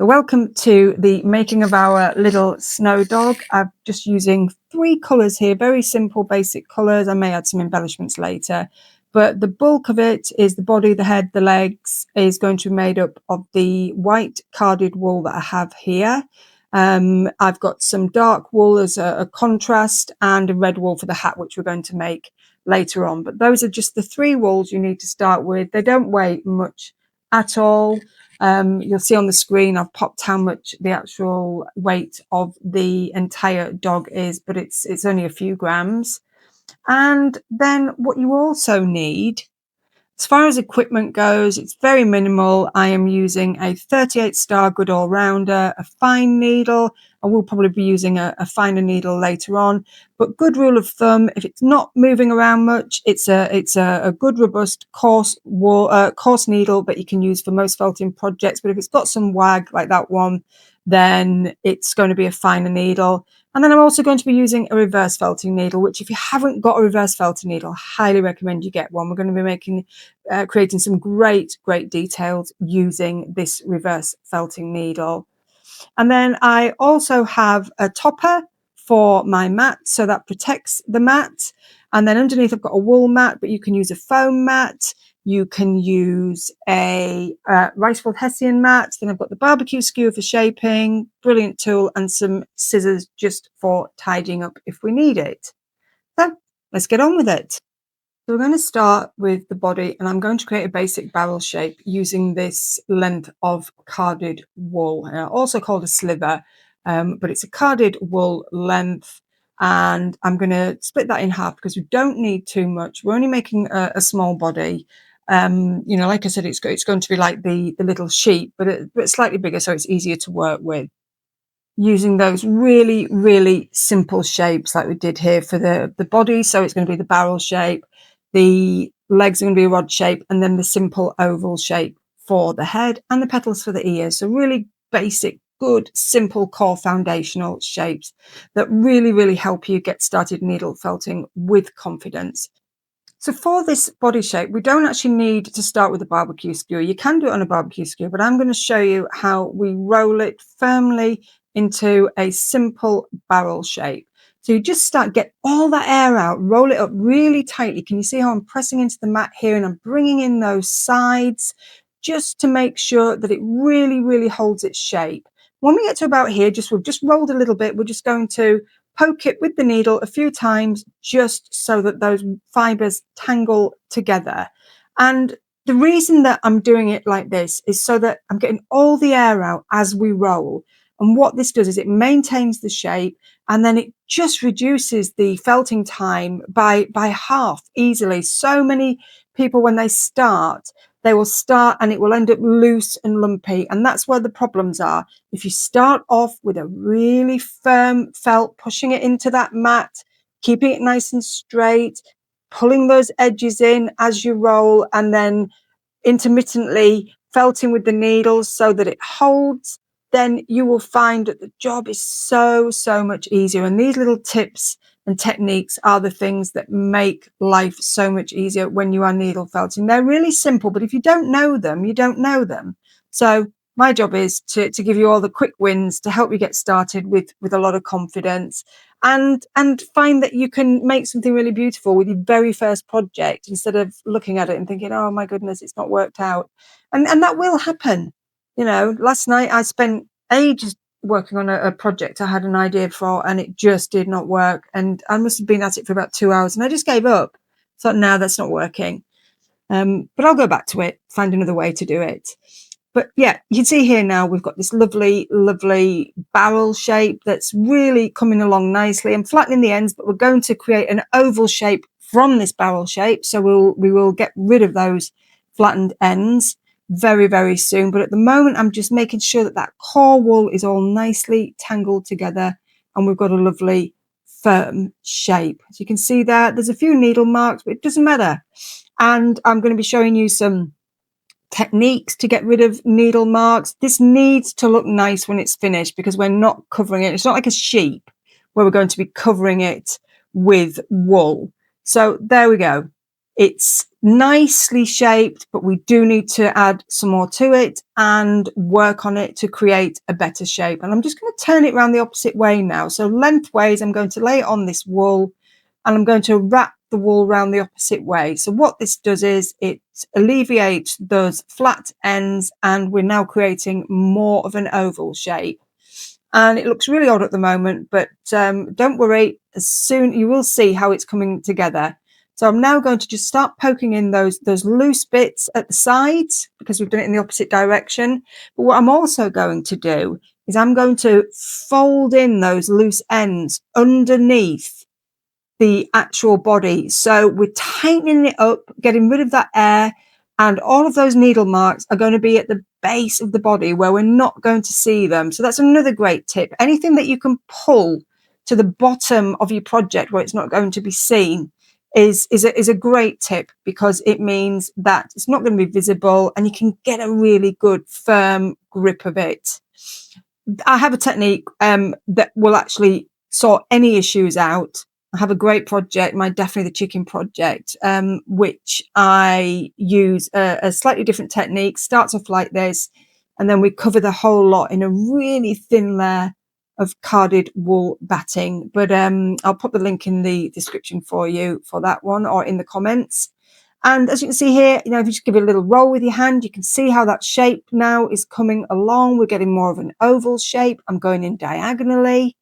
Welcome to the making of our little snow dog. I'm just using 3 colours here, very simple basic colours. I may add some embellishments later, but the bulk of it is the body, the head, the legs is going to be made up of the white carded wool that I have here. I've got some dark wool as a contrast and a red wool for the hat, which we're going to make later on. But those are just the 3 wools you need to start with. They don't weigh much at all. You'll see on the screen I've popped how much the actual weight of the entire dog is, but it's only a few grams. And then what you also need, as far as equipment goes, it's very minimal. I am using a 38 star good all-rounder, a fine needle. I will probably be using a finer needle later on, but good rule of thumb, if it's not moving around much, it's a good robust coarse needle that you can use for most felting projects. But if it's got some wag like that one, then it's going to be a finer needle. And then I'm also going to be using a reverse felting needle, which if you haven't got a reverse felting needle, I highly recommend you get one. We're going to be creating some great details using this reverse felting needle. And then I also have a topper for my mat, so that protects the mat. And then underneath I've got a wool mat, but you can use a foam mat. You can use a rice-field hessian mat. Then I've got the barbecue skewer for shaping, brilliant tool, and some scissors just for tidying up if we need it. So let's get on with it. So we're going to start with the body, and I'm going to create a basic barrel shape using this length of carded wool, also called a sliver, but it's a carded wool length. And I'm going to split that in half because we don't need too much. We're only making a small body. Like I said, it's going to be like the little sheep, but slightly bigger, so it's easier to work with. Using those really simple shapes like we did here for the body. So it's going to be the barrel shape, the legs are going to be a rod shape, and then the simple oval shape for the head and the petals for the ears. So really basic, good, simple core foundational shapes that really help you get started needle felting with confidence. So for this body shape, we don't actually need to start with a barbecue skewer. You can do it on a barbecue skewer, but I'm going to show you how we roll it firmly into a simple barrel shape. So you just get all that air out, roll it up really tightly. Can you see how I'm pressing into the mat here and I'm bringing in those sides just to make sure that it really holds its shape. When we get to about here, we've just rolled a little bit, we're just going to poke it with the needle a few times just so that those fibers tangle together. And the reason that I'm doing it like this is so that I'm getting all the air out as we roll. And what this does is it maintains the shape, and then it just reduces the felting time by half easily. So many people, when they start, they will start and it will end up loose and lumpy. And that's where the problems are. If you start off with a really firm felt, pushing it into that mat, keeping it nice and straight, pulling those edges in as you roll, and then intermittently felting with the needles so that it holds, then you will find that the job is so much easier. And these little tips and techniques are the things that make life so much easier when you are needle felting. They're really simple, but if you don't know them, you don't know them. So my job is to give you all the quick wins to help you get started with a lot of confidence, and find that you can make something really beautiful with your very first project instead of looking at it and thinking, oh my goodness, it's not worked out. And that will happen. Last night I spent ages working on a project I had an idea for, and it just did not work. And I must have been at it for about 2 hours and I just gave up. Thought, no, that's not working. But I'll go back to it, find another way to do it. But yeah, you can see here now we've got this lovely barrel shape that's really coming along nicely. I'm flattening the ends, but we're going to create an oval shape from this barrel shape. So we will get rid of those flattened ends very soon. But at the moment, I'm just making sure that core wool is all nicely tangled together and we've got a lovely firm shape. As you can see there's a few needle marks, but it doesn't matter. And I'm going to be showing you some techniques to get rid of needle marks. This needs to look nice when it's finished because we're not covering it. It's not like a sheep where we're going to be covering it with wool. So there we go. It's nicely shaped, but we do need to add some more to it and work on it to create a better shape. And I'm just going to turn it around the opposite way now. So lengthways, I'm going to lay it on this wool and I'm going to wrap the wool around the opposite way. So what this does is it alleviates those flat ends and we're now creating more of an oval shape. And it looks really odd at the moment, but don't worry, as soon you will see how it's coming together. So I'm now going to just start poking in those loose bits at the sides because we've done it in the opposite direction. But what I'm also going to do is I'm going to fold in those loose ends underneath the actual body. So we're tightening it up, getting rid of that air, and all of those needle marks are going to be at the base of the body where we're not going to see them. So that's another great tip. Anything that you can pull to the bottom of your project where it's not going to be seen is a great tip, because it means that it's not going to be visible and you can get a really good firm grip of it. I have a technique that will actually sort any issues out. I have a great project, my Definitely the Chicken project, which I use a slightly different technique. Starts off like this, and then we cover the whole lot in a really thin layer of carded wool batting. But I'll put the link in the description for you for that one, or in the comments. And as you can see here, if you just give it a little roll with your hand, you can see how that shape now is coming along. We're getting more of an oval shape. I'm going in diagonally.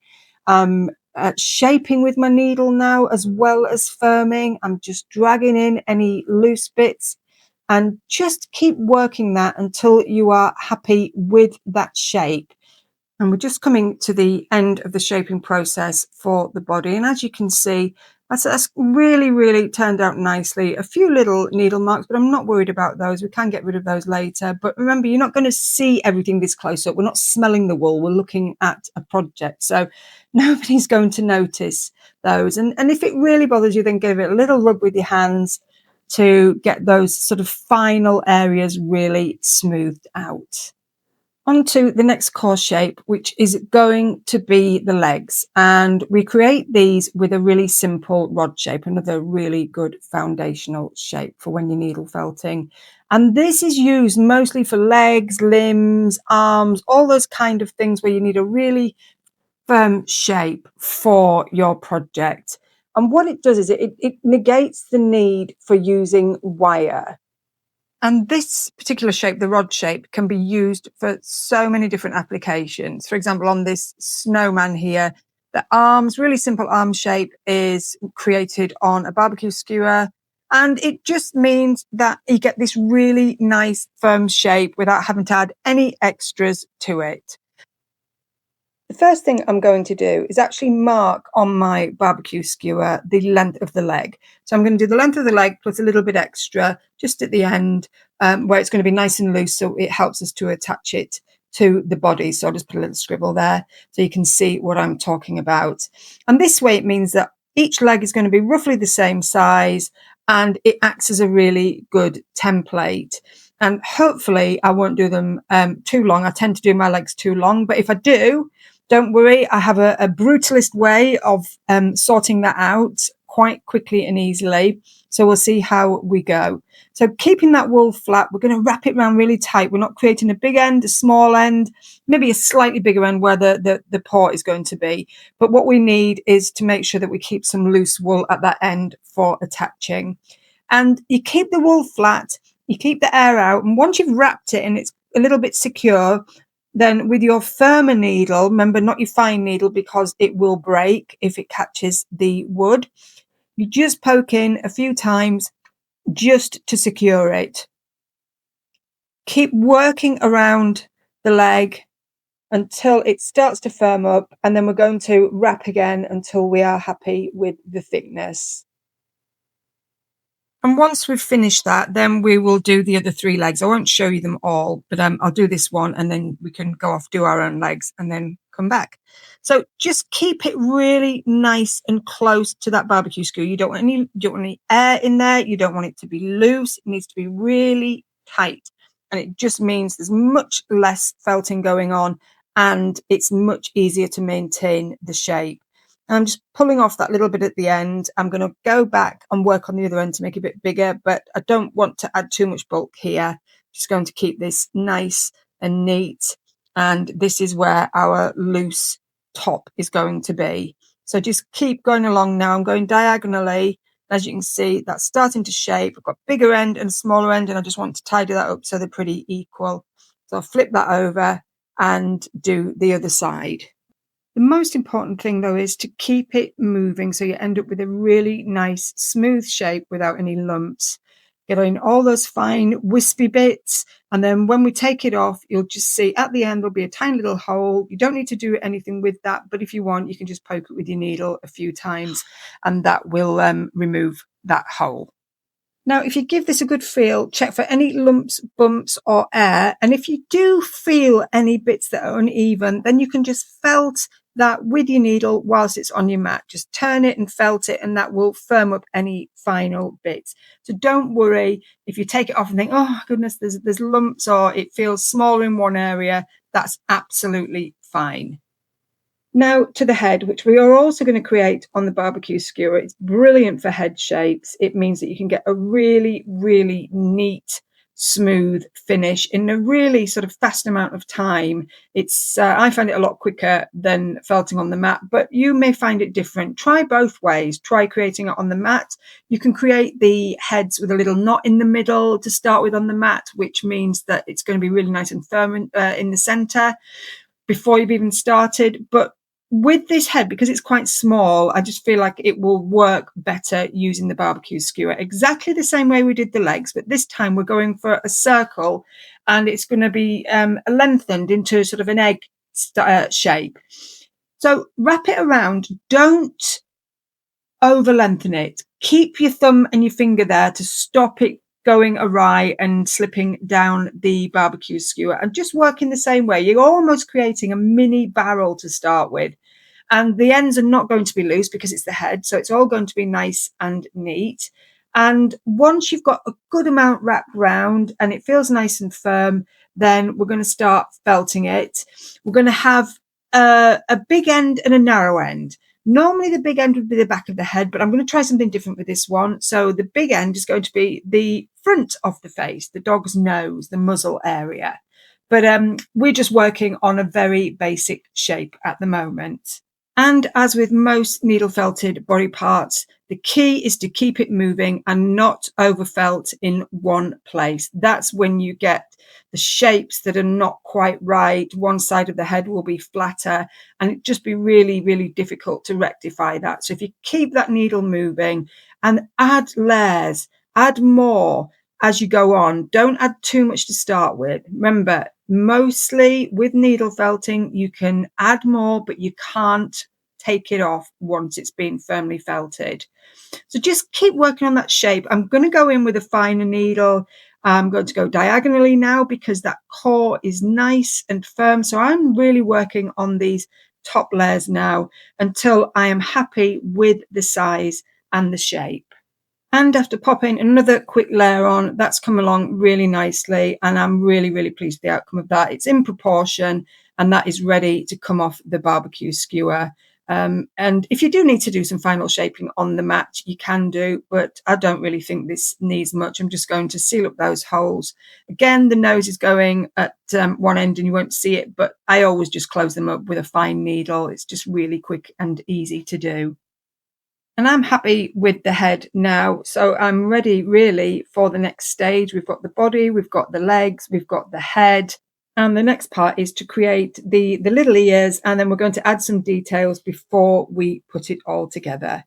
Shaping with my needle now, as well as firming. I'm just dragging in any loose bits and just keep working that until you are happy with that shape. And we're just coming to the end of the shaping process for the body. And as you can see, that's really, really turned out nicely. A few little needle marks, but I'm not worried about those. We can get rid of those later. But remember, you're not going to see everything this close up. We're not smelling the wool. We're looking at a project. So nobody's going to notice those. And if it really bothers you, then give it a little rub with your hands to get those sort of final areas really smoothed out. On to the next core shape, which is going to be the legs. And we create these with a really simple rod shape, another really good foundational shape for when you're needle felting. And this is used mostly for legs, limbs, arms, all those kind of things where you need a really firm shape for your project. And what it does is it negates the need for using wire. And this particular shape, the rod shape, can be used for so many different applications. For example, on this snowman here, the arms, really simple arm shape, is created on a barbecue skewer. And it just means that you get this really nice firm shape without having to add any extras to it. The first thing I'm going to do is actually mark on my barbecue skewer the length of the leg. So I'm going to do the length of the leg plus a little bit extra just at the end, where it's going to be nice and loose, so it helps us to attach it to the body. So I'll just put a little scribble there so you can see what I'm talking about. And this way it means that each leg is going to be roughly the same size and it acts as a really good template. And hopefully I won't do them too long. I tend to do my legs too long, but if I do, don't worry, I have a brutalist way of sorting that out quite quickly and easily. So we'll see how we go. So keeping that wool flat, we're going to wrap it around really tight. We're not creating a big end, a small end, maybe a slightly bigger end where the paw is going to be. But what we need is to make sure that we keep some loose wool at that end for attaching. And you keep the wool flat, you keep the air out. And once you've wrapped it and it's a little bit secure, then with your firmer needle, remember not your fine needle because it will break if it catches the wood, you just poke in a few times just to secure it. Keep working around the leg until it starts to firm up, and then we're going to wrap again until we are happy with the thickness. And once we've finished that, then we will do the other 3 legs. I won't show you them all, but I'll do this one and then we can go off, do our own legs and then come back. So just keep it really nice and close to that barbecue skewer. You don't want any air in there. You don't want it to be loose. It needs to be really tight. And it just means there's much less felting going on and it's much easier to maintain the shape. I'm just pulling off that little bit at the end. I'm going to go back and work on the other end to make it a bit bigger, but I don't want to add too much bulk here. Just going to keep this nice and neat. And this is where our loose top is going to be. So just keep going along now. I'm going diagonally. As you can see, that's starting to shape. I've got bigger end and smaller end, and I just want to tidy that up so they're pretty equal. So I'll flip that over and do the other side. The most important thing though is to keep it moving so you end up with a really nice smooth shape without any lumps. Get in all those fine wispy bits, and then when we take it off, you'll just see at the end there'll be a tiny little hole. You don't need to do anything with that, but if you want, you can just poke it with your needle a few times and that will remove that hole. Now, if you give this a good feel, check for any lumps, bumps or air. And if you do feel any bits that are uneven, then you can just felt that with your needle whilst it's on your mat. Just turn it and felt it, and that will firm up any final bits. So don't worry if you take it off and think, oh goodness, there's lumps or it feels smaller in one area. That's absolutely fine. Now to the head, which we are also going to create on the barbecue skewer. It's brilliant for head shapes. It means that you can get a really, really neat, smooth finish in a really sort of fast amount of time. It's I find it a lot quicker than felting on the mat, but you may find it different. Try both ways. Try creating it on the mat. You can create the heads with a little knot in the middle to start with on the mat, which means that it's going to be really nice and firm in the center before you've even started. But with this head, because it's quite small, I just feel like it will work better using the barbecue skewer. Exactly the same way we did the legs, but this time we're going for a circle, and it's going to be lengthened into sort of an egg shape. So wrap it around. Don't over lengthen it. Keep your thumb and your finger there to stop it going awry and slipping down the barbecue skewer, and just work in the same way. You're almost creating a mini barrel to start with, and the ends are not going to be loose because it's the head, so it's all going to be nice and neat. And once you've got a good amount wrapped round and it feels nice and firm, then we're going to start felting it. We're going to have a big end and a narrow end. Normally the big end would be the back of the head, but I'm going to try something different with this one. So the big end is going to be the front of the face, the dog's nose, the muzzle area. But we're just working on a very basic shape at the moment. And as with most needle felted body parts, the key is to keep it moving and not over felt in one place. That's when you get the shapes that are not quite right. One side of the head will be flatter, and it just be really, really difficult to rectify that. So if you keep that needle moving and add layers, add more as you go on. Don't add too much to start with. Remember, mostly with needle felting, you can add more, but you can't take it off once it's been firmly felted. So just keep working on that shape. I'm going to go in with a finer needle. I'm going to go diagonally now because that core is nice and firm. So I'm really working on these top layers now until I am happy with the size and the shape. And after popping another quick layer on, that's come along really nicely, and I'm really, really pleased with the outcome of that. It's in proportion, and that is ready to come off the barbecue skewer. And if you do need to do some final shaping on the mat, you can do, but I don't really think this needs much. I'm just going to seal up those holes. Again, the nose is going at one end and you won't see it, but I always just close them up with a fine needle. It's just really quick and easy to do. And I'm happy with the head now. So I'm ready really for the next stage. We've got the body, we've got the legs, we've got the head. And the next part is to create the little ears. And then we're going to add some details before we put it all together.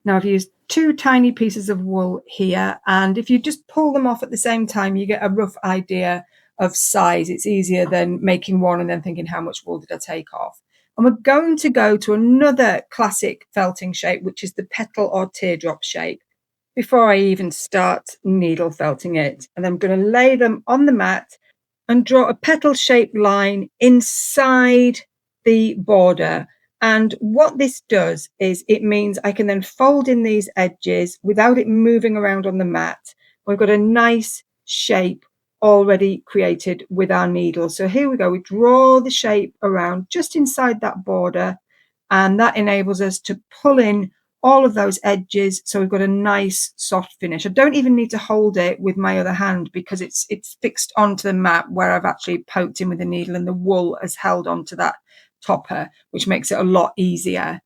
Now I've used 2 tiny pieces of wool here. And if you just pull them off at the same time, you get a rough idea of size. It's easier than making one and then thinking, how much wool did I take off? And we're going to go to another classic felting shape, which is the petal or teardrop shape, before I even start needle felting it. And I'm going to lay them on the mat and draw a petal shaped line inside the border. And what this does is it means I can then fold in these edges without it moving around on the mat. We've got a nice shape already created with our needle. So here we go. We draw the shape around just inside that border, and that enables us to pull in all of those edges, so we've got a nice soft finish. I don't even need to hold it with my other hand because it's fixed onto the mat where I've actually poked in with the needle, and the wool has held onto that topper, which makes it a lot easier.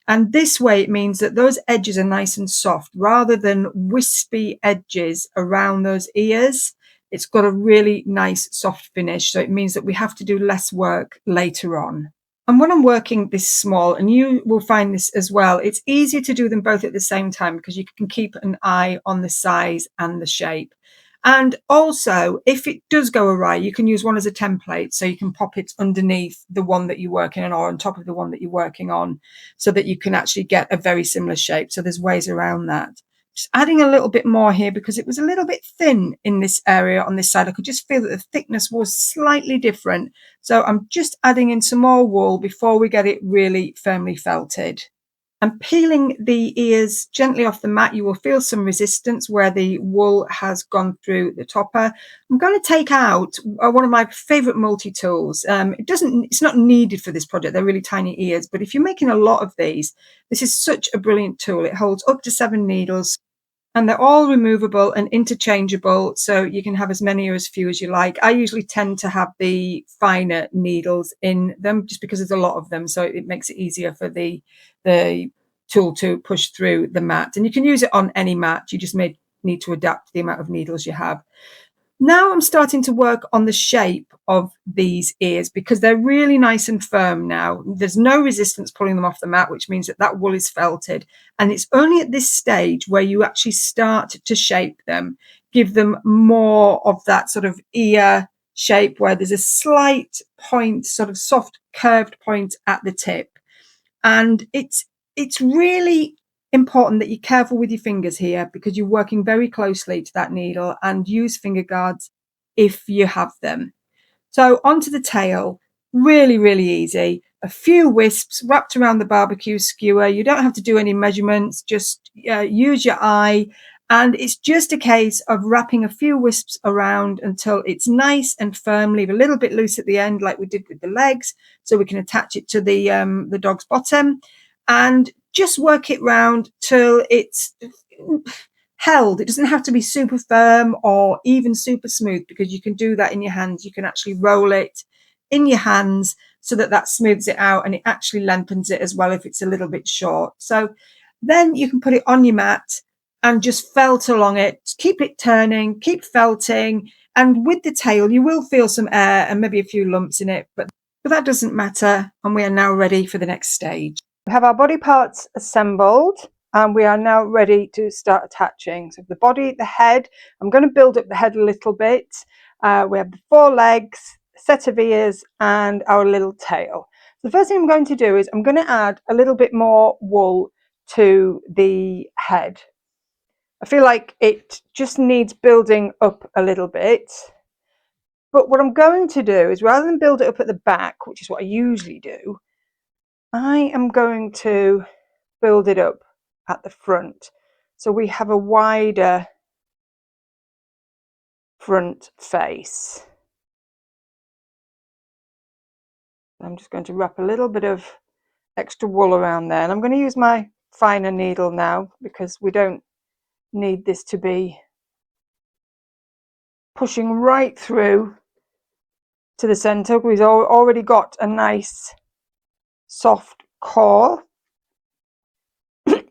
And this way it means that those edges are nice and soft rather than wispy edges around those ears. It's got a really nice soft finish, so it means that we have to do less work later on. And when I'm working this small, and you will find this as well, it's easier to do them both at the same time because you can keep an eye on the size and the shape. And also, if it does go awry, you can use one as a template. So you can pop it underneath the one that you're working on or on top of the one that you're working on so that you can actually get a very similar shape. So there's ways around that. Just adding a little bit more here because it was a little bit thin in this area on this side. I could just feel that the thickness was slightly different. So I'm just adding in some more wool before we get it really firmly felted. And peeling the ears gently off the mat, you will feel some resistance where the wool has gone through the topper. I'm going to take out one of my favorite multi-tools. It's not needed for this project. They're really tiny ears, but if you're making a lot of these, this is such a brilliant tool. It holds up to 7 needles. And they're all removable and interchangeable, so you can have as many or as few as you like. I usually tend to have the finer needles in them just because there's a lot of them, so it makes it easier for the tool to push through the mat. And you can use it on any mat. You just may need to adapt the amount of needles you have. Now I'm starting to work on the shape of these ears because they're really nice and firm now. There's no resistance pulling them off the mat, which means that that wool is felted. And it's only at this stage where you actually start to shape them, give them more of that sort of ear shape where there's a slight point, sort of soft curved point at the tip. And it's really important that you're careful with your fingers here because you're working very closely to that needle, and use finger guards if you have them. So onto the tail, really, really easy. A few wisps wrapped around the barbecue skewer. You don't have to do any measurements, just use your eye. And it's just a case of wrapping a few wisps around until it's nice and firm. Leave a little bit loose at the end like we did with the legs so we can attach it to the dog's bottom. And just work it round till it's held. It doesn't have to be super firm or even super smooth because you can do that in your hands. You can actually roll it in your hands so that smooths it out, and it actually lengthens it as well if it's a little bit short. So then you can put it on your mat and just felt along it. Keep it turning, keep felting. And with the tail, you will feel some air and maybe a few lumps in it, but that doesn't matter. And we are now ready for the next stage. We have our body parts assembled and we are now ready to start attaching. So the body, the head, I'm going to build up the head a little bit. We have the 4 legs, a set of ears and our little tail. So the first thing I'm going to do is I'm going to add a little bit more wool to the head. I feel like it just needs building up a little bit. But what I'm going to do is, rather than build it up at the back, which is what I usually do, I am going to build it up at the front. So we have a wider front face. I'm just going to wrap a little bit of extra wool around there. And I'm going to use my finer needle now because we don't need this to be pushing right through to the center. We've already got a nice soft core.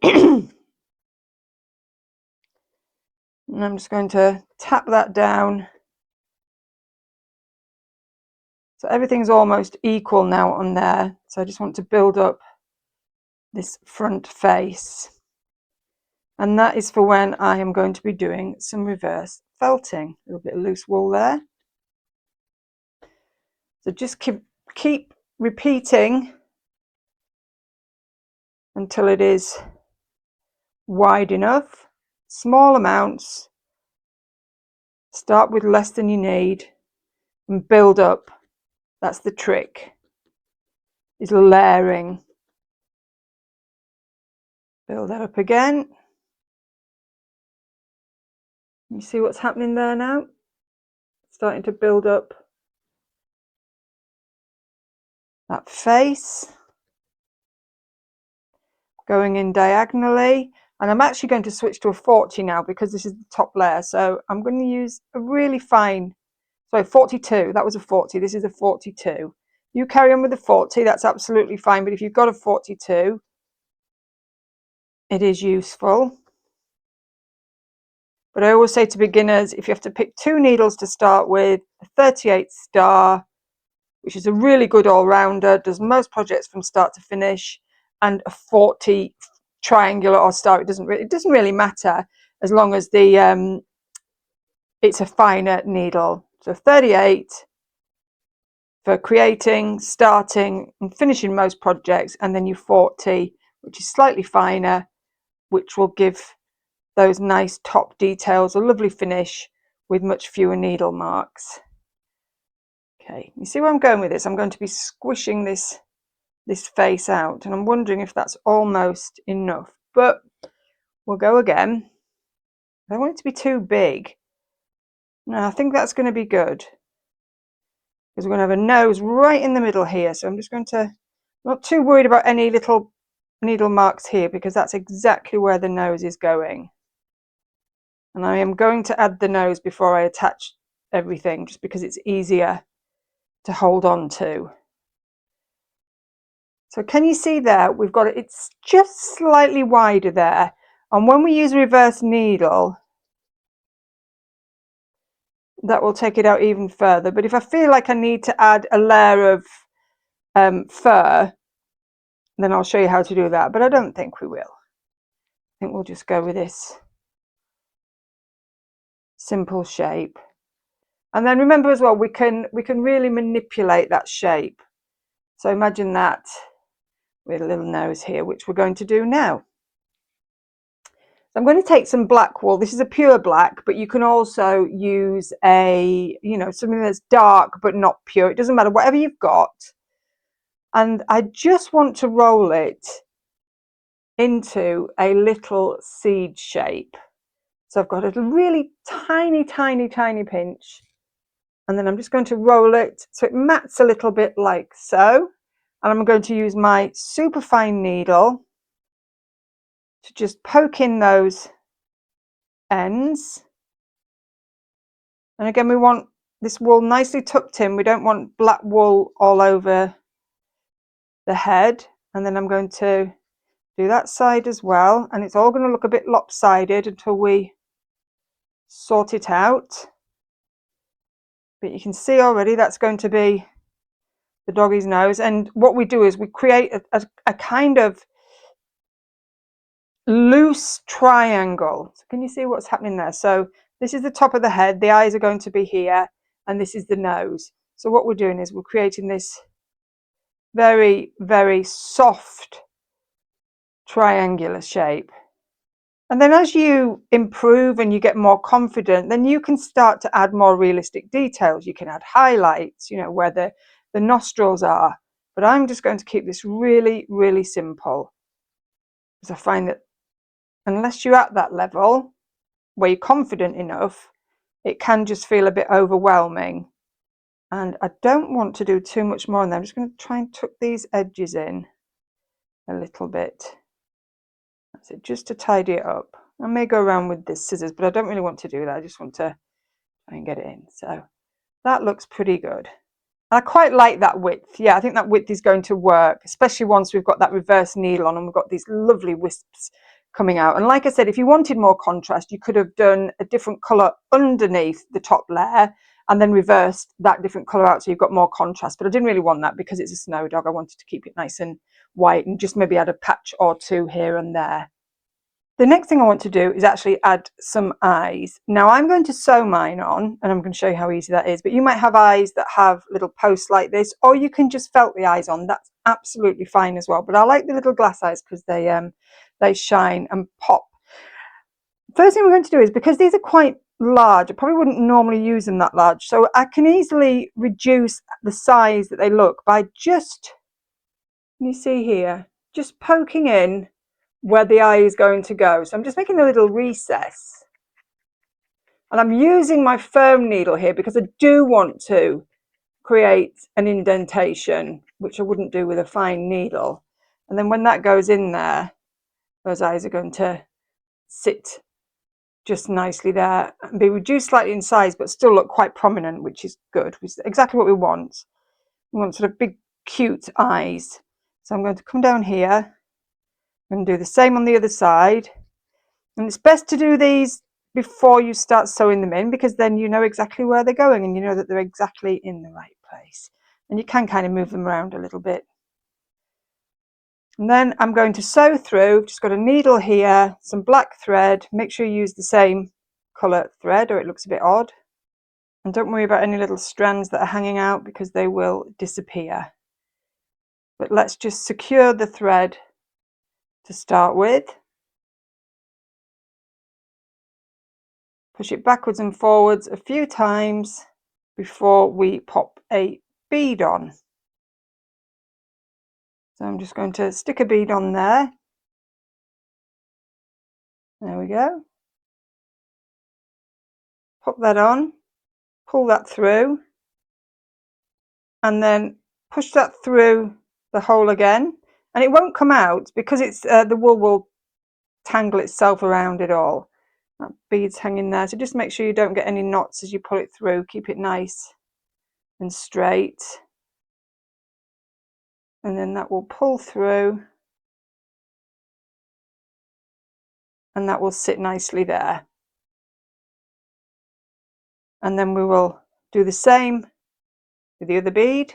And I'm just going to tap that down. So everything's almost equal now on there. So I just want to build up this front face. And that is for when I am going to be doing some reverse felting. A little bit of loose wool there. So just keep repeating until it is wide enough. Small amounts. Start with less than you need and build up. That's the trick, is layering. Build that up again. You see what's happening there now? Starting to build up that face. going in diagonally. And I'm actually going to switch to a 40 now because this is the top layer. So I'm going to use a really fine, sorry, 42. That was a 40. This is a 42. You carry on with the 40. That's absolutely fine. But if you've got a 42, it is useful. But I always say to beginners, if you have to pick 2 needles to start with, a 38 star, which is a really good all-rounder, does most projects from start to finish, and a 40 triangular or star. It doesn't really matter as long as the it's a finer needle. So 38 for creating, starting, and finishing most projects, and then your 40, which is slightly finer, which will give those nice top details, a lovely finish with much fewer needle marks. Okay, you see where I'm going with this? I'm going to be squishing this face out, and I'm wondering if that's almost enough, but we'll go again. I don't want it to be too big. No, I think that's going to be good because we're going to have a nose right in the middle here. So I'm just going to, not too worried about any little needle marks here because that's exactly where the nose is going. And I am going to add the nose before I attach everything just because it's easier to hold on to. So can you see there, we've got it, it's just slightly wider there. And when we use a reverse needle, that will take it out even further. But if I feel like I need to add a layer of fur, then I'll show you how to do that. But I don't think we will. I think we'll just go with this simple shape. And then remember as well, we can really manipulate that shape. So imagine that with a little nose here, which we're going to do now. I'm going to take some black wool. This is a pure black, but you can also use a, something that's dark but not pure. It doesn't matter, whatever you've got. And I just want to roll it into a little seed shape. So I've got a really tiny, tiny, tiny pinch. And then I'm just going to roll it so it mats a little bit like so. And I'm going to use my super fine needle to just poke in those ends. And again, we want this wool nicely tucked in. We don't want black wool all over the head. And then I'm going to do that side as well. And it's all going to look a bit lopsided until we sort it out. But you can see already that's going to be the doggy's nose. And what we do is we create a kind of loose triangle. So can you see what's happening there? So this is the top of the head, the eyes are going to be here, and this is the nose. So what we're doing is we're creating this very, very soft triangular shape. And then as you improve and you get more confident, then you can start to add more realistic details. You can add highlights, where the nostrils are. But I'm just going to keep this really, really simple, because I find that unless you're at that level where you're confident enough, it can just feel a bit overwhelming. And I don't want to do too much more on there. I'm just going to try and tuck these edges in a little bit. That's it, just to tidy it up. I may go around with the scissors, but I don't really want to do that. I just want to try and get it in. So that looks pretty good. I quite like that width. Yeah, I think that width is going to work, especially once we've got that reverse needle on and we've got these lovely wisps coming out. And like I said, if you wanted more contrast, you could have done a different colour underneath the top layer and then reversed that different colour out so you've got more contrast. But I didn't really want that because it's a snow dog. I wanted to keep it nice and white and just maybe add a patch or two here and there. The next thing I want to do is actually add some eyes. Now I'm going to sew mine on, and I'm going to show you how easy that is, but you might have eyes that have little posts like this, or you can just felt the eyes on. That's absolutely fine as well. But I like the little glass eyes because they shine and pop. First thing we're going to do is, because these are quite large, I probably wouldn't normally use them that large, so I can easily reduce the size that they look by just, you see here, just poking in where the eye is going to go. So I'm just making a little recess, and I'm using my firm needle here because I do want to create an indentation, which I wouldn't do with a fine needle. And then when that goes in there, those eyes are going to sit just nicely there and be reduced slightly in size, but still look quite prominent, which is good, which is exactly what we want. We want sort of big, cute eyes. So I'm going to come down here and do the same on the other side. And it's best to do these before you start sewing them in, because then you know exactly where they're going and you know that they're exactly in the right place. And you can kind of move them around a little bit. And then I'm going to sew through, just got a needle here, some black thread. Make sure you use the same colour thread or it looks a bit odd. And don't worry about any little strands that are hanging out because they will disappear. But let's just secure the thread to start with. Push it backwards and forwards a few times before we pop a bead on. So I'm just going to stick a bead on there. There we go. Pop that on, pull that through, and then push that through the hole again. And it won't come out because it's the wool will tangle itself around it all. That bead's hanging there, so just make sure you don't get any knots as you pull it through. Keep it nice and straight. And then that will pull through. And that will sit nicely there. And then we will do the same with the other bead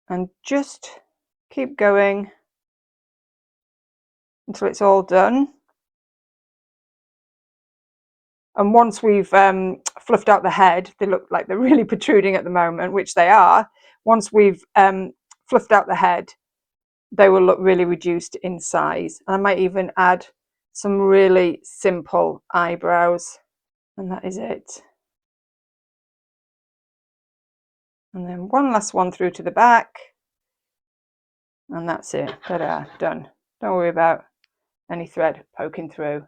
and just keep going until it's all done. And once we've fluffed out the head, they look like they're really protruding at the moment, which they are. Once we've fluffed out the head, they will look really reduced in size. And I might even add some really simple eyebrows. And that is it. And then one last one through to the back. And that's it. Ta-da, done. Don't worry about any thread poking through.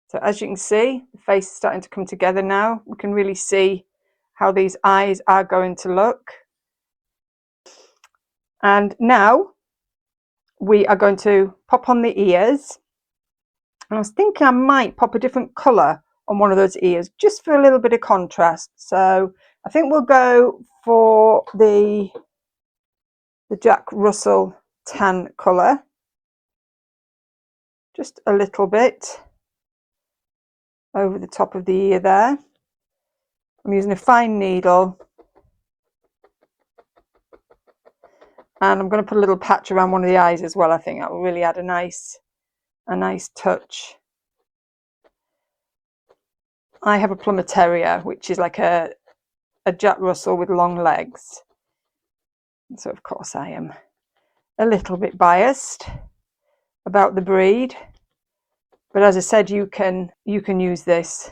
So as you can see, the face is starting to come together now. We can really see how these eyes are going to look. And now we are going to pop on the ears. And I was thinking I might pop a different colour on one of those ears just for a little bit of contrast. So I think we'll go for the Jack Russell tan colour. Just a little bit over the top of the ear there. I'm using a fine needle. And I'm going to put a little patch around one of the eyes as well. I think that will really add a nice touch. I have a Plumber Terrier, which is like a Jack Russell with long legs. So of course I am a little bit biased about the breed. But as I said, you can use this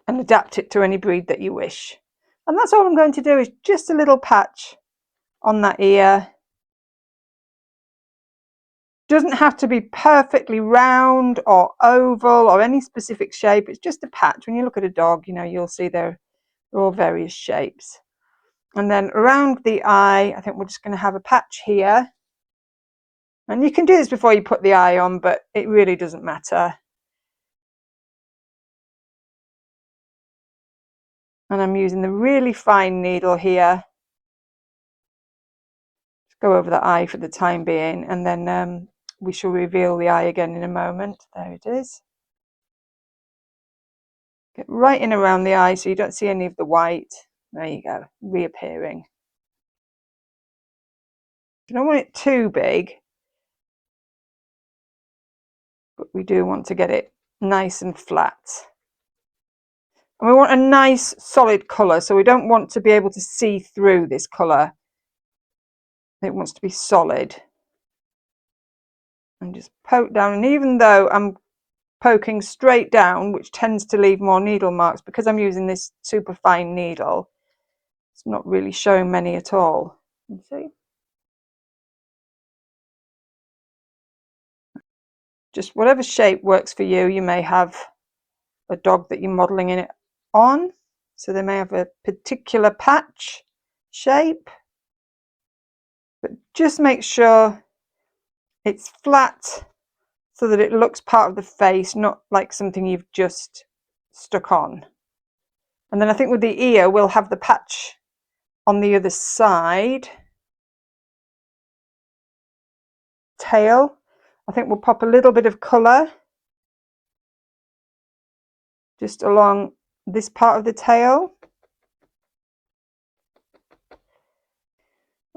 and adapt it to any breed that you wish. And that's all I'm going to do, is just a little patch on that ear. Doesn't have to be perfectly round or oval or any specific shape. It's just a patch. When you look at a dog, you know, you'll see they're all various shapes. And then around the eye, I think we're just going to have a patch here. And you can do this before you put the eye on, but it really doesn't matter. And I'm using the really fine needle here. Just go over the eye for the time being, and then we shall reveal the eye again in a moment. There it is. Get right in around the eye so you don't see any of the white. There you go, reappearing. You don't want it too big, but we do want to get it nice and flat. And we want a nice solid colour, so we don't want to be able to see through this colour. It wants to be solid. And just poke down, and even though I'm poking straight down, which tends to leave more needle marks, because I'm using this super fine needle, it's not really showing many at all. You see? Just whatever shape works for you. You may have a dog that you're modelling it on, so they may have a particular patch shape, but just make sure it's flat so that it looks part of the face, not like something you've just stuck on. And then I think with the ear, we'll have the patch on the other side. Tail, I think we'll pop a little bit of colour just along this part of the tail.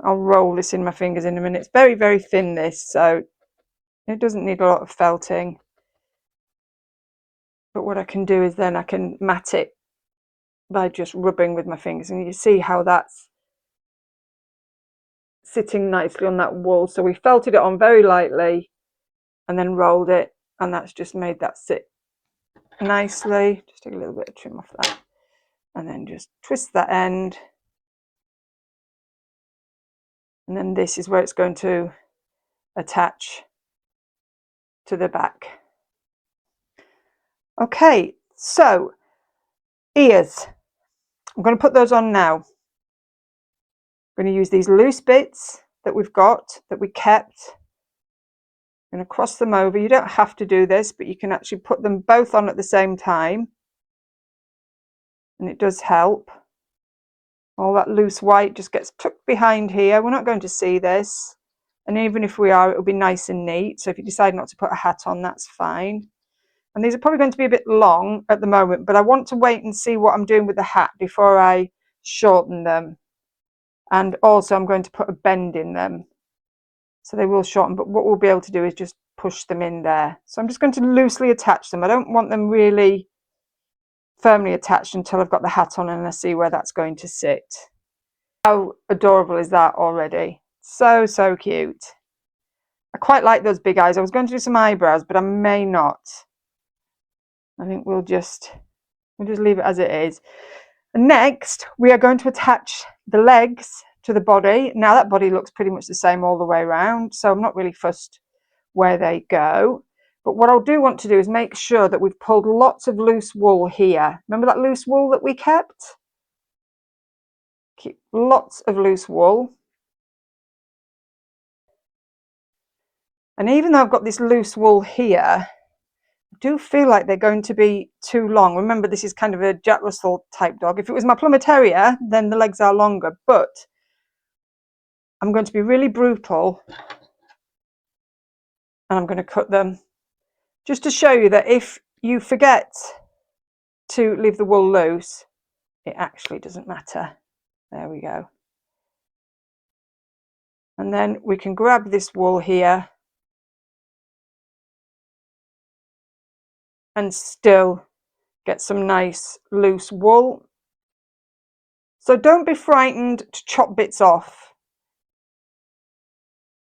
I'll roll this in my fingers in a minute. It's very, very thin, this, so it doesn't need a lot of felting. But what I can do is then I can mat it by just rubbing with my fingers, and you see how that's sitting nicely on that wool. So we felted it on very lightly and then rolled it, and that's just made that sit nicely. Just take a little bit of trim off that and then just twist that end, and then this is where it's going to attach to the back. Okay, so ears, I'm going to put those on now. I'm going to use these loose bits that we've got, that we kept. I'm going to cross them over. You don't have to do this, but you can actually put them both on at the same time, and it does help. All that loose white just gets tucked behind here. We're not going to see this, and even if we are, it'll be nice and neat. So if you decide not to put a hat on, that's fine. And these are probably going to be a bit long at the moment, but I want to wait and see what I'm doing with the hat before I shorten them. And also I'm going to put a bend in them, so they will shorten, but what we'll be able to do is just push them in there. So I'm just going to loosely attach them. I don't want them really firmly attached until I've got the hat on and I see where that's going to sit. How adorable is that already? So, so cute. I quite like those big eyes. I was going to do some eyebrows, but I may not. I think we'll just leave it as it is. And next, we are going to attach the legs to the body. Now that body looks pretty much the same all the way around, so I'm not really fussed where they go. But what I do want to do is make sure that we've pulled lots of loose wool here. Remember that loose wool that we kept? Keep lots of loose wool. And even though I've got this loose wool here, I do feel like they're going to be too long. Remember, this is kind of a Jack Russell type dog. If it was my Plummer Terrier, then the legs are longer, but I'm going to be really brutal, and I'm going to cut them just to show you that if you forget to leave the wool loose, it actually doesn't matter. There we go. And then we can grab this wool here and still get some nice loose wool. So don't be frightened to chop bits off.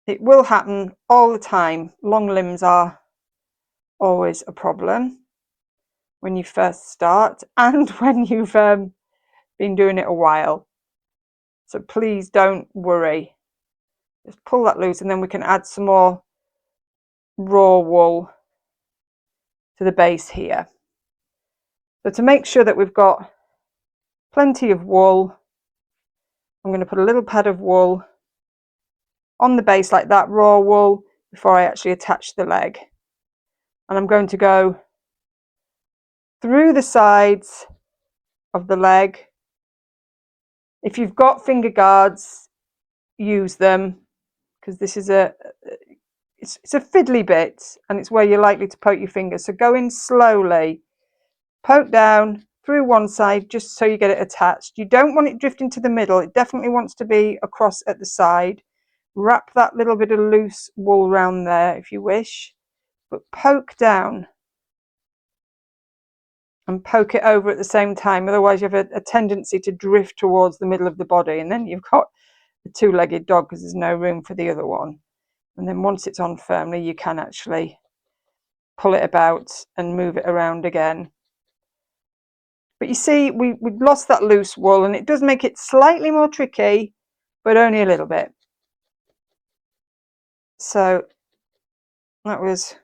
It will happen all the time. Long limbs are always a problem when you first start and when you've been doing it a while. So please don't worry. Just pull that loose, and then we can add some more raw wool to the base here. So to make sure that we've got plenty of wool, I'm going to put a little pad of wool on the base like that, raw wool, before I actually attach the leg. And I'm going to go through the sides of the leg. If you've got finger guards, use them, because this is it's a fiddly bit, and it's where you're likely to poke your fingers. So go in slowly, poke down through one side just so you get it attached. You don't want it drifting to the middle. It definitely wants to be across at the side. Wrap that little bit of loose wool around there if you wish, but poke down and poke it over at the same time. Otherwise you have a tendency to drift towards the middle of the body, and then you've got a two-legged dog because there's no room for the other one. And then once it's on firmly, you can actually pull it about and move it around again. But you see, we've lost that loose wool, and it does make it slightly more tricky, but only a little bit. So that was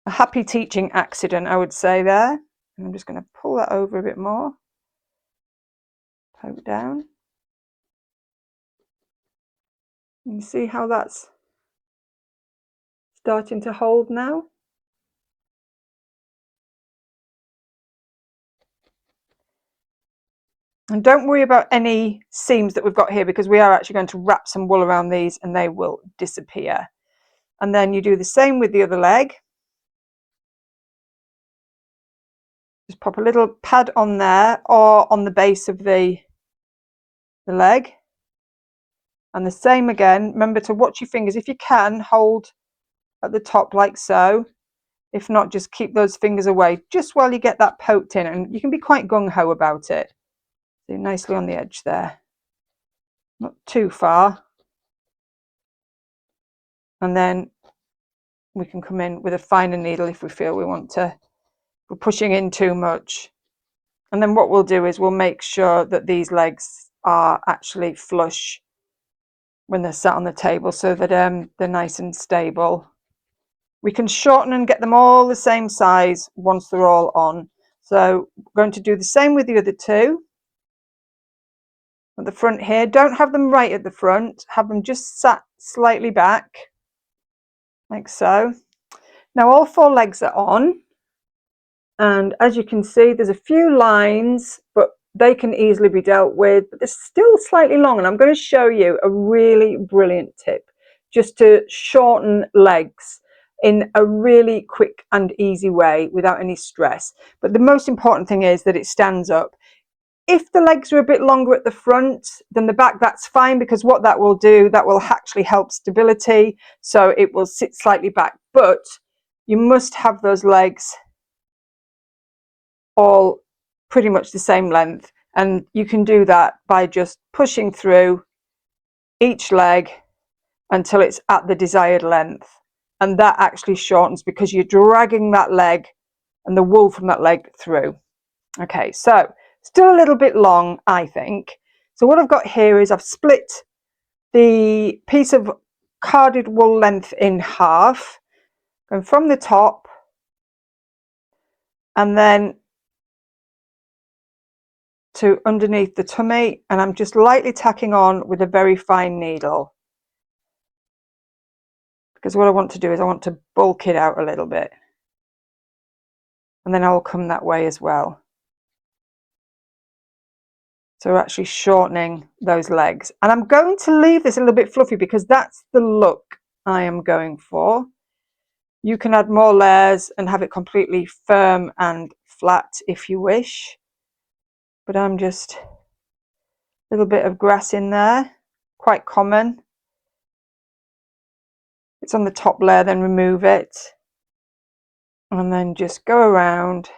a happy teaching accident, I would say there. And I'm just going to pull that over a bit more. Poke down. You see how that's starting to hold now? And don't worry about any seams that we've got here, because we are actually going to wrap some wool around these and they will disappear. And then you do the same with the other leg. Just pop a little pad on there or on the base of the leg. And the same again. Remember to watch your fingers. If you can, hold at the top like so. If not, just keep those fingers away just while you get that poked in. And you can be quite gung-ho about it. So nicely on the edge there. Not too far. And then we can come in with a finer needle if we feel we want to. We're pushing in too much. And then what we'll do is we'll make sure that these legs are actually flush when they're sat on the table, so that they're nice and stable. We can shorten and get them all the same size once they're all on. So we're going to do the same with the other two. At the front here, don't have them right at the front, have them just sat slightly back, like so. Now all four legs are on, and as you can see, there's a few lines, but they can easily be dealt with, but they're still slightly long, and I'm going to show you a really brilliant tip just to shorten legs in a really quick and easy way without any stress. But the most important thing is that it stands up. If the legs are a bit longer at the front than the back, that's fine, because what that will do, that will actually help stability, so it will sit slightly back. But you must have those legs all pretty much the same length, and you can do that by just pushing through each leg until it's at the desired length, and that actually shortens because you're dragging that leg and the wool from that leg through. Okay, so still a little bit long, I think. So what I've got here is I've split the piece of carded wool length in half, going from the top and then to underneath the tummy, and I'm just lightly tacking on with a very fine needle, because what I want to do is I want to bulk it out a little bit, and then I'll come that way as well. So we're actually shortening those legs, and I'm going to leave this a little bit fluffy because that's the look I am going for. You can add more layers and have it completely firm and flat if you wish, but I'm just a little bit of grass in there, quite common. It's on the top layer, then remove it and then just go around. If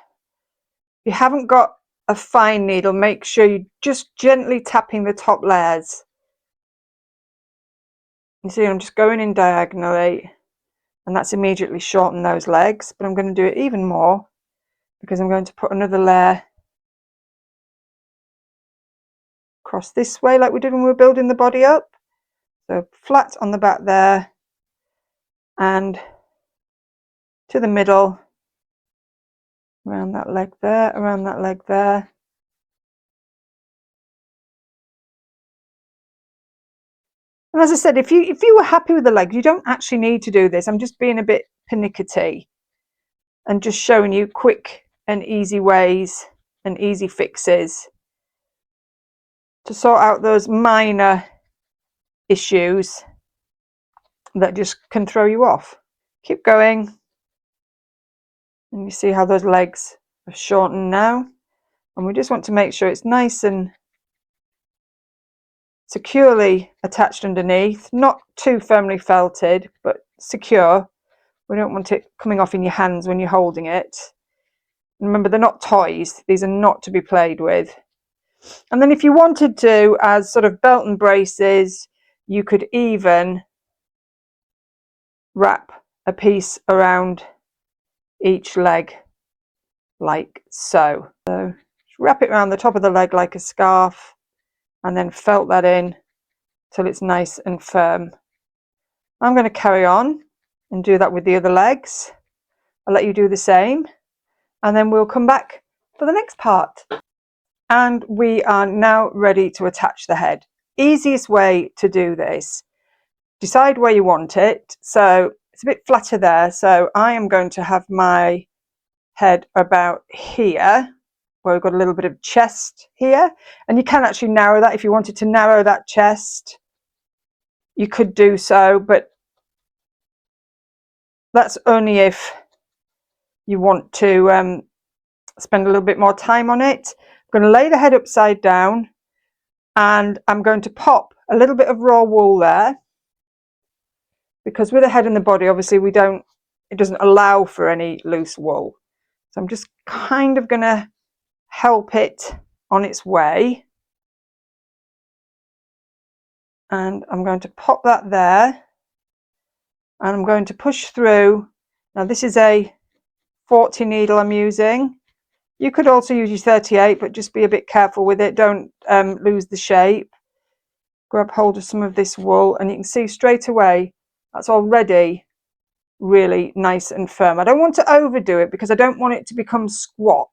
you haven't got a fine needle, make sure you're just gently tapping the top layers. You see I'm just going in diagonally, and that's immediately shortened those legs, but I'm going to do it even more because I'm going to put another layer across this way like we did when we were building the body up. So flat on the back there and to the middle, around that leg there, around that leg there. And as I said, if you were happy with the legs, you don't actually need to do this. I'm just being a bit pernickety and just showing you quick and easy ways and easy fixes to sort out those minor issues that just can throw you off. Keep going, and you see how those legs are shortened now, and we just want to make sure it's nice and securely attached underneath, not too firmly felted, but secure. We don't want it coming off in your hands when you're holding it. And remember, they're not toys, these are not to be played with. And then if you wanted to, as sort of belt and braces, you could even wrap a piece around each leg like so. So wrap it around the top of the leg like a scarf, and then felt that in till it's nice and firm. I'm going to carry on and do that with the other legs. I'll let you do the same, and then we'll come back for the next part. And we are now ready to attach the head. Easiest way to do this decide where you want it. So it's a bit flatter there, so I am going to have my head about here, where we've got a little bit of chest here, and you can actually narrow that. If you wanted to narrow that chest, you could do so, but that's only if you want to spend a little bit more time on it. I'm going to lay the head upside down, and I'm going to pop a little bit of raw wool there, because with the head and the body, obviously it doesn't allow for any loose wool. So I'm just kind of going to help it on its way, and I'm going to pop that there, and I'm going to push through. Now this is a 40 needle I'm using. You could also use your 38, but just be a bit careful with it. Don't lose the shape. Grab hold of some of this wool, and you can see straight away that's already really nice and firm. I don't want to overdo it because I don't want it to become squat,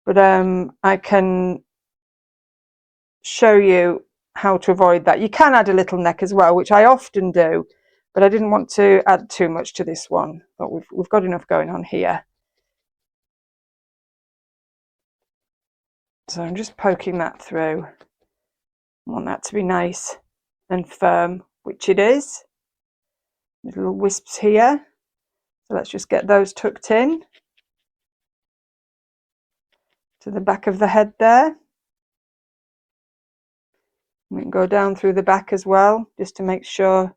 but I can show you how to avoid that. You can add a little neck as well, which I often do, but I didn't want to add too much to this one. But we've got enough going on here. So I'm just poking that through. I want that to be nice and firm, which it is. Little wisps here. So let's just get those tucked in to the back of the head there. We can go down through the back as well, just to make sure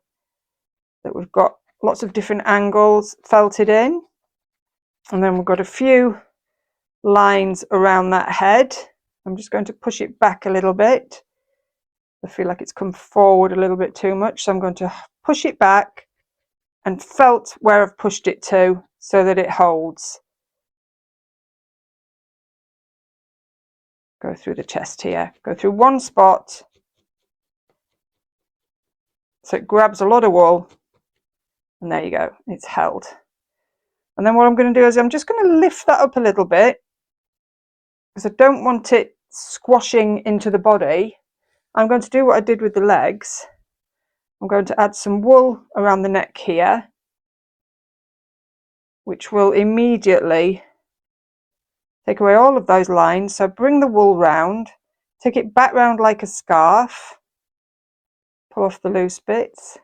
that we've got lots of different angles felted in. And then we've got a few lines around that head. I'm just going to push it back a little bit. I feel like it's come forward a little bit too much, so I'm going to push it back and felt where I've pushed it to so that it holds. Go through the chest here, go through one spot so it grabs a lot of wool, and there you go, it's held. And then what I'm going to do is I'm just going to lift that up a little bit, because I don't want it squashing into the body. I'm going to do what I did with the legs. I'm going to add some wool around the neck here, which will immediately take away all of those lines. So bring the wool round, take it back round like a scarf, pull off the loose bits.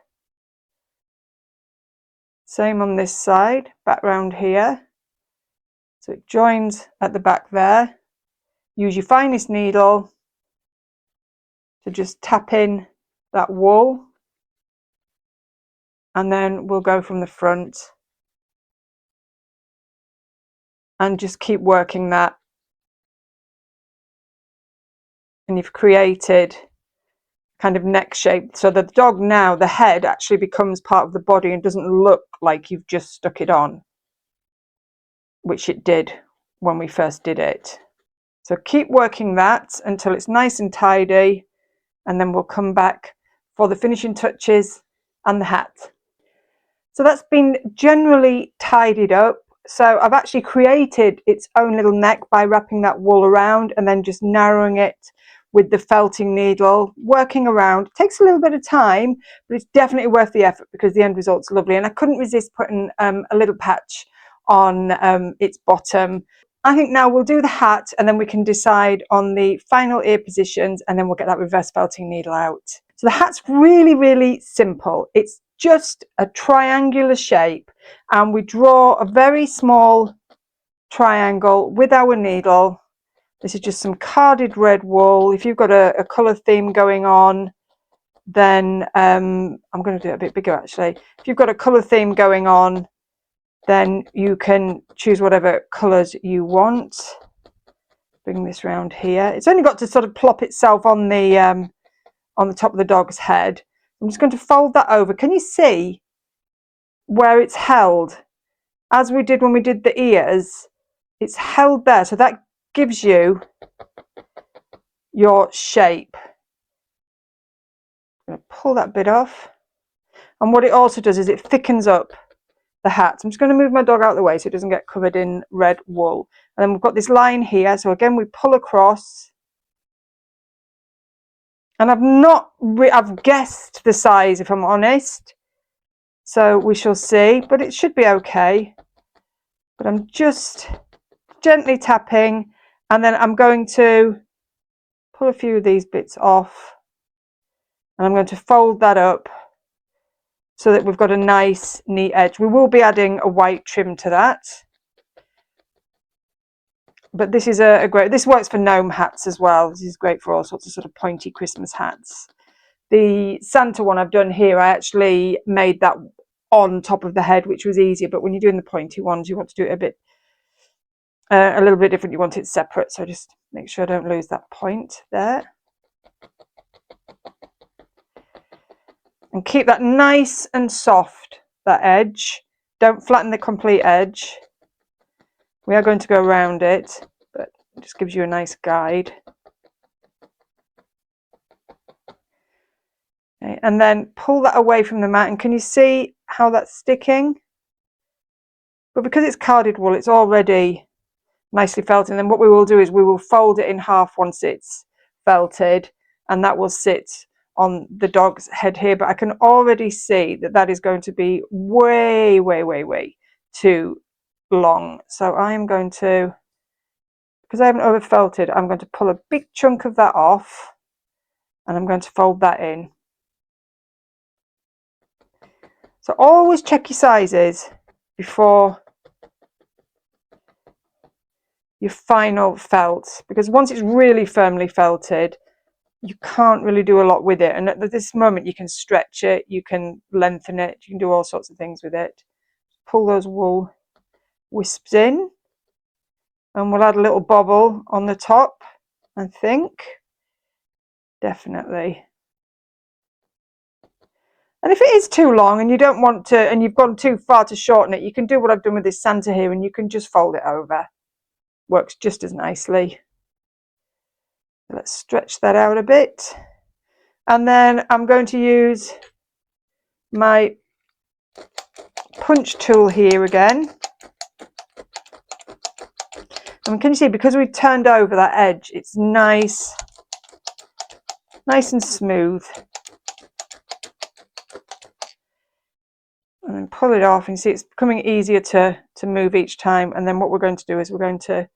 Same on this side, back round here. So it joins at the back there. Use your finest needle to just tap in that wool, and then we'll go from the front and just keep working that, and you've created kind of neck shape, so the dog now, the head actually becomes part of the body and doesn't look like you've just stuck it on, which it did when we first did it. So keep working that until it's nice and tidy, and then we'll come back for the finishing touches and the hat. So that's been generally tidied up. So I've actually created its own little neck by wrapping that wool around and then just narrowing it with the felting needle, working around. It takes a little bit of time, but it's definitely worth the effort because the end result's lovely. And I couldn't resist putting a little patch on its bottom. I think now we'll do the hat, and then we can decide on the final ear positions, and then we'll get that reverse felting needle out. So the hat's really, really simple. It's just a triangular shape, and we draw a very small triangle with our needle. This is just some carded red wool. If you've got a colour theme going on, then I'm going to do it a bit bigger actually. If you've got a colour theme going on, then you can choose whatever colours you want. Bring this round here. It's only got to sort of plop itself on the top of the dog's head. I'm just going to fold that over. Can you see where it's held? As we did when we did the ears, it's held there. So that gives you your shape. I'm going to pull that bit off. And what it also does is it thickens up the hat. I'm just going to move my dog out of the way so it doesn't get covered in red wool. And then we've got this line here. So again, we pull across. And I've guessed the size, if I'm honest. So we shall see, but it should be okay. But I'm just gently tapping, and then I'm going to pull a few of these bits off, and I'm going to fold that up so that we've got a nice neat edge. We will be adding a white trim to that, but this is a great, this works for gnome hats as well. This is great for all sorts of sort of pointy Christmas hats. The Santa one I've done here, I actually made that on top of the head, which was easier, but when you're doing the pointy ones, you want to do it a little bit different. You want it separate, so just make sure I don't lose that point there. And keep that nice and soft, that edge. Don't flatten the complete edge. We are going to go around it, but it just gives you a nice guide. Okay, and then pull that away from the mat, and can you see how that's sticking? But because it's carded wool, it's already nicely felted. And then what we will do is we will fold it in half once it's felted, and that will sit on the dog's head here. But I can already see that that is going to be way, way, way, way too long. So I am going to, because I haven't over felted, I'm going to pull a big chunk of that off, and I'm going to fold that in. So always check your sizes before your final felt, because once it's really firmly felted, you can't really do a lot with it. And at this moment, you can stretch it, you can lengthen it, you can do all sorts of things with it. Pull those wool wisps in, and we'll add a little bobble on the top, I think. Definitely. And if it is too long and you don't want to, and you've gone too far to shorten it, you can do what I've done with this Santa here, and you can just fold it over. Works just as nicely. Let's stretch that out a bit. And then I'm going to use my punch tool here again. And can you see, because we've turned over that edge, it's nice and smooth. And then pull it off, and you see it's becoming easier to move each time. And then what we're going to do is we're going to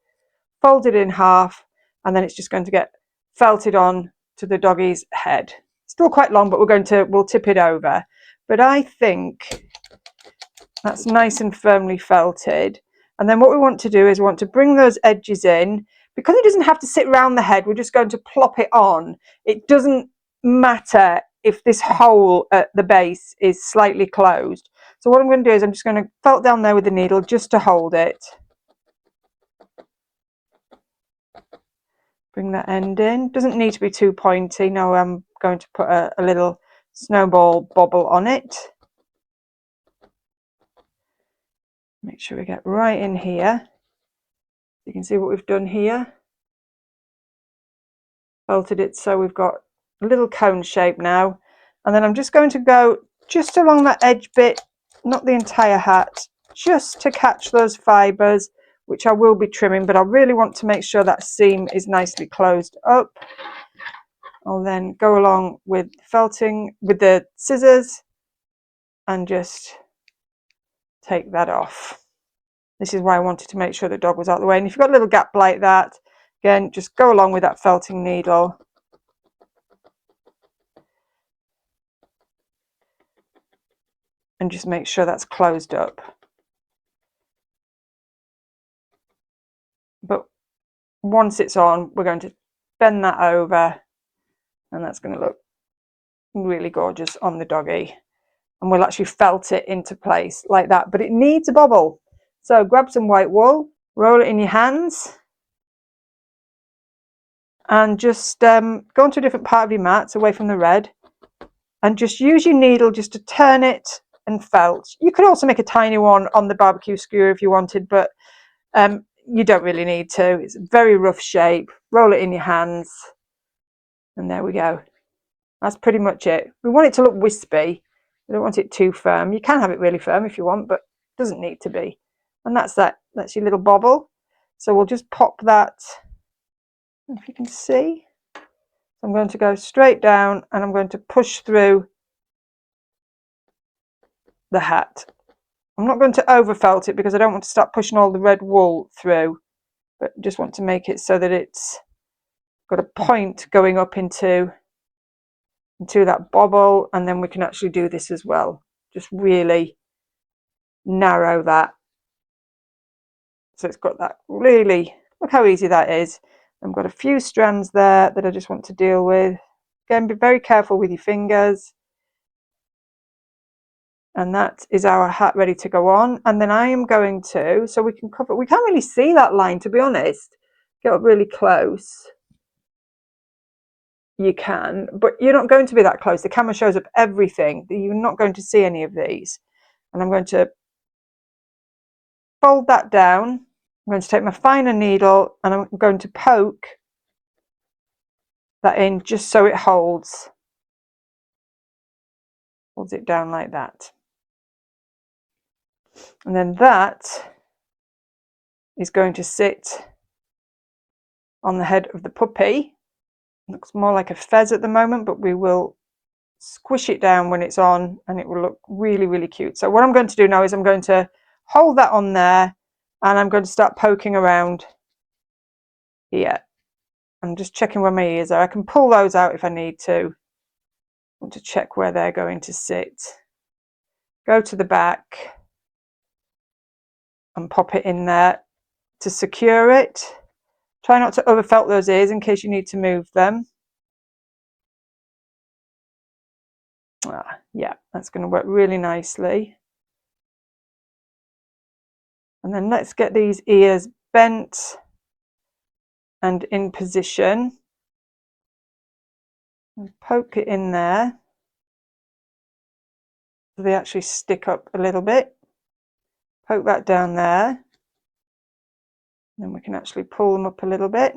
fold it in half, and then it's just going to get felted on to the doggy's head. Still quite long, but we'll tip it over. But I think that's nice and firmly felted. And then what we want to do is we want to bring those edges in. Because it doesn't have to sit around the head, we're just going to plop it on. It doesn't matter if this hole at the base is slightly closed. So what I'm going to do is I'm just going to felt down there with the needle just to hold it. Bring that end in. Doesn't need to be too pointy. No, I'm going to put a little snowball bobble on it. Make sure we get right in here. You can see what we've done here. Felted it so we've got a little cone shape now. And then I'm just going to go just along that edge bit, not the entire hat, just to catch those fibres, which I will be trimming, but I really want to make sure that seam is nicely closed up. I'll then go along with felting with the scissors and just take that off. This is why I wanted to make sure the dog was out of the way. And if you've got a little gap like that, again, just go along with that felting needle. And just make sure that's closed up. But once it's on, we're going to bend that over, and that's going to look really gorgeous on the doggy. And we'll actually felt it into place like that, but it needs a bobble. So grab some white wool, roll it in your hands, and just go onto a different part of your mat, away from the red, and just use your needle just to turn it and felt. You could also make a tiny one on the barbecue skewer if you wanted, but you don't really need to. It's a very rough shape. Roll it in your hands, and there we go. That's pretty much it. We want it to look wispy. We don't want it too firm. You can have it really firm if you want, but it doesn't need to be. And that's that. That's your little bobble. So we'll just pop that, if you can see. So I'm going to go straight down and I'm going to push through the hat. I'm not going to overfelt it because I don't want to start pushing all the red wool through, but just want to make it so that it's got a point going up into that bobble, and then we can actually do this as well. Just really narrow that. So it's got that really, look how easy that is. I've got a few strands there that I just want to deal with. Again, be very careful with your fingers. And that is our hat ready to go on. And then I am going to, so we can cover, we can't really see that line, to be honest. Get up really close. You can, but you're not going to be that close. The camera shows up everything. You're not going to see any of these. And I'm going to fold that down. I'm going to take my finer needle and I'm going to poke that in just so it holds it down like that. And then that is going to sit on the head of the puppy. It looks more like a fez at the moment, but we will squish it down when it's on and it will look really, really cute. So what I'm going to do now is I'm going to hold that on there and I'm going to start poking around here. I'm just checking where my ears are. I can pull those out if I need to. I want to check where they're going to sit. Go to the back and pop it in there to secure it. Try not to overfelt those ears in case you need to move them. Yeah, that's going to work really nicely. And then let's get these ears bent and in position. And poke it in there so they actually stick up a little bit. Poke that down there. Then we can actually pull them up a little bit.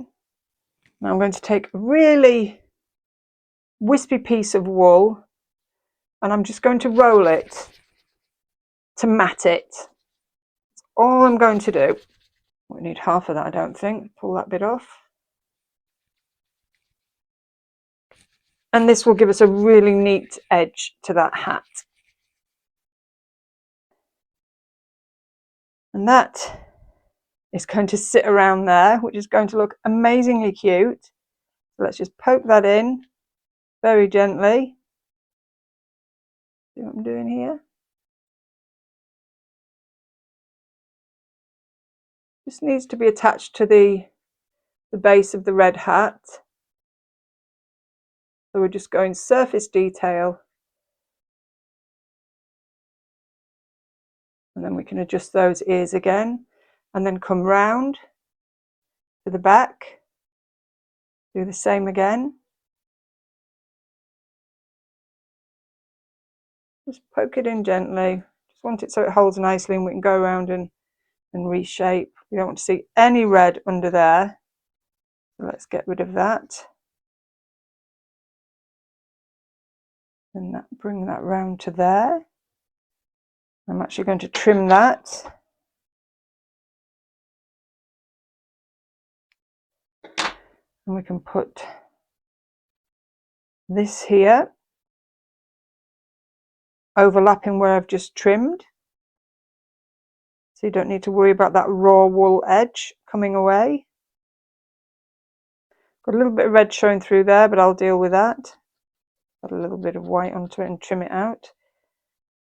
Now I'm going to take a really wispy piece of wool and I'm just going to roll it to mat it. That's all I'm going to do. We need half of that, I don't think. Pull that bit off. And this will give us a really neat edge to that hat. And that is going to sit around there, which is going to look amazingly cute. So let's just poke that in very gently. See what I'm doing here? This needs to be attached to the base of the red hat. So we're just going surface detail. And then we can adjust those ears again and then come round to the back. Do the same again. Just poke it in gently. Just want it so it holds nicely and we can go around and reshape. We don't want to see any red under there. So let's get rid of that. And bring that round to there. I'm actually going to trim that. And we can put this here, overlapping where I've just trimmed. So you don't need to worry about that raw wool edge coming away. Got a little bit of red showing through there, but I'll deal with that. Got a little bit of white onto it and trim it out.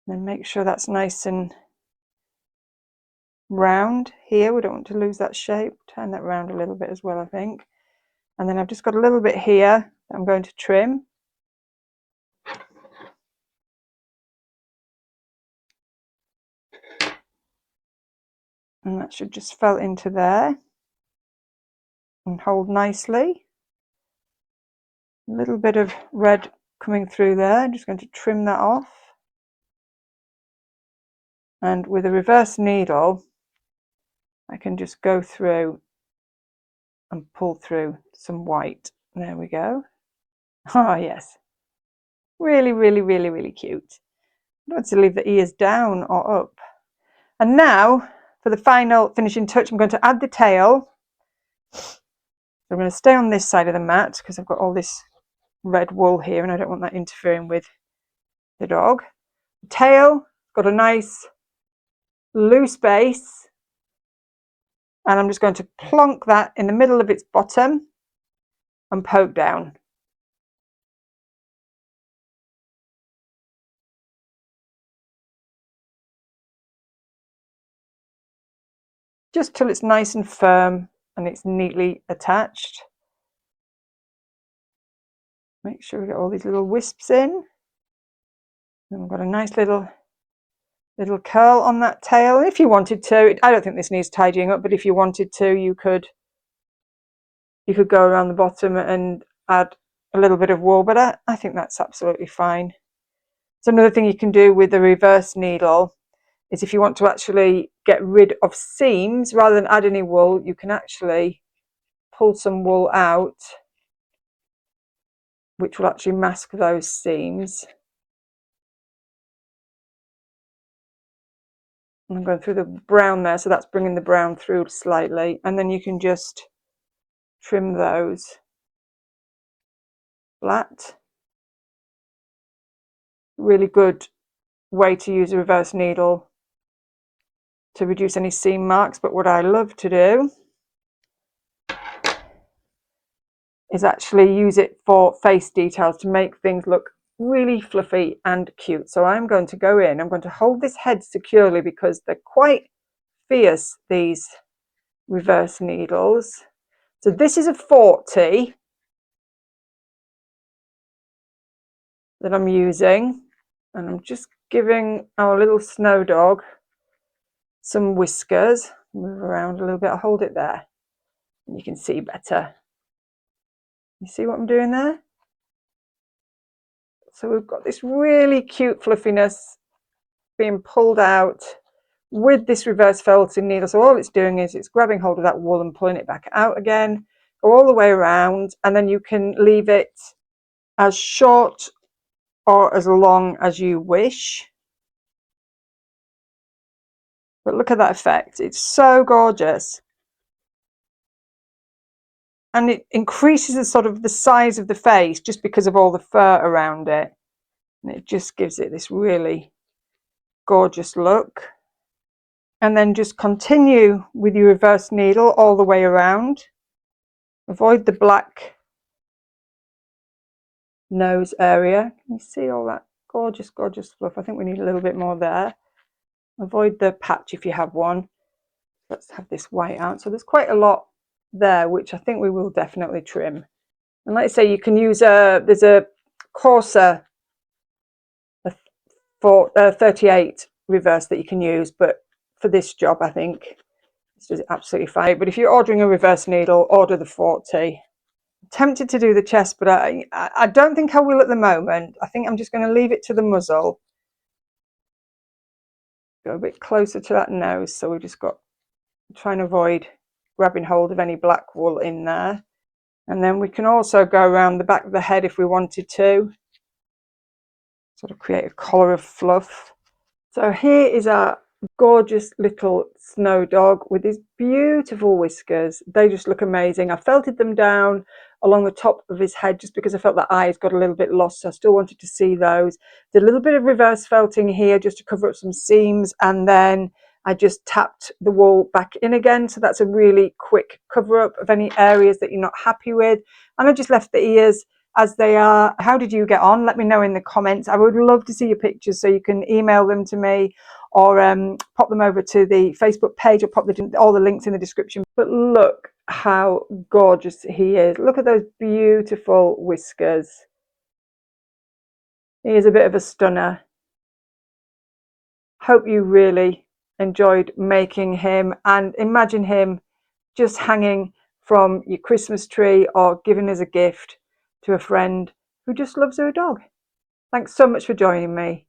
And then make sure that's nice and round here. We don't want to lose that shape. Turn that round a little bit as well, I think. And then I've just got a little bit here that I'm going to trim. And that should just fell into there and hold nicely. A little bit of red coming through there. I'm just going to trim that off. And with a reverse needle, I can just go through and pull through some white. There we go. Oh, yes. Really, really, really, really cute. I don't want to leave the ears down or up. And now, for the final finishing touch, I'm going to add the tail. So I'm going to stay on this side of the mat because I've got all this red wool here, and I don't want that interfering with the dog. The tail got a nice loose base, and I'm just going to plonk that in the middle of its bottom and poke down. Just till it's nice and firm and it's neatly attached. Make sure we get all these little wisps in. And we've got a nice little curl on that tail. If you wanted to, I don't think this needs tidying up, but if you wanted to, you could go around the bottom and add a little bit of wool, but I think that's absolutely fine. So another thing you can do with the reverse needle is if you want to actually get rid of seams, rather than add any wool, you can actually pull some wool out, which will actually mask those seams. And I'm going through the brown there, so that's bringing the brown through slightly, and then you can just trim those flat. Really good way to use a reverse needle to reduce any seam marks, but what I love to do is actually use it for face details to make things look really fluffy and cute. So I'm going to go in, I'm going to hold this head securely because they're quite fierce, these reverse needles. So this is a 40 that I'm using, and I'm just giving our little snow dog some whiskers. Move around a little bit, I'll hold it there and you can see better. You see what I'm doing there? So we've got this really cute fluffiness being pulled out with this reverse felting needle. So all it's doing is it's grabbing hold of that wool and pulling it back out again, go all the way around, and then you can leave it as short or as long as you wish. But look at that effect, it's so gorgeous. And it increases the sort of the size of the face just because of all the fur around it. And it just gives it this really gorgeous look. And then just continue with your reverse needle all the way around. Avoid the black nose area. Can you see all that gorgeous, gorgeous fluff? I think we need a little bit more there. Avoid the patch if you have one. Let's have this white out. So there's quite a lot there, which I think we will definitely trim. And like I say, you can use there's a coarser 38 reverse that you can use, but for this job I think this does it absolutely fine. But if you're ordering a reverse needle, order the 40. I'm tempted to do the chest, but I don't think I will at the moment. I think I'm just going to leave it to the muzzle. Go a bit closer to that nose, so we've just got to try and avoid grabbing hold of any black wool in there. And then we can also go around the back of the head if we wanted to, sort of create a collar of fluff. So here is our gorgeous little snow dog with his beautiful whiskers. They just look amazing. I felted them down along the top of his head just because I felt that eyes got a little bit lost, so I still wanted to see those. Did a little bit of reverse felting here just to cover up some seams, and then I just tapped the wool back in again, so that's a really quick cover up of any areas that you're not happy with. And I just left the ears as they are. How did you get on? Let me know in the comments. I would love to see your pictures, so you can email them to me or pop them over to the Facebook page, or pop all the links in the description. But look how gorgeous he is. Look at those beautiful whiskers. He is a bit of a stunner. Hope you really enjoyed making him, and imagine him just hanging from your Christmas tree or given as a gift to a friend who just loves her dog. Thanks so much for joining me.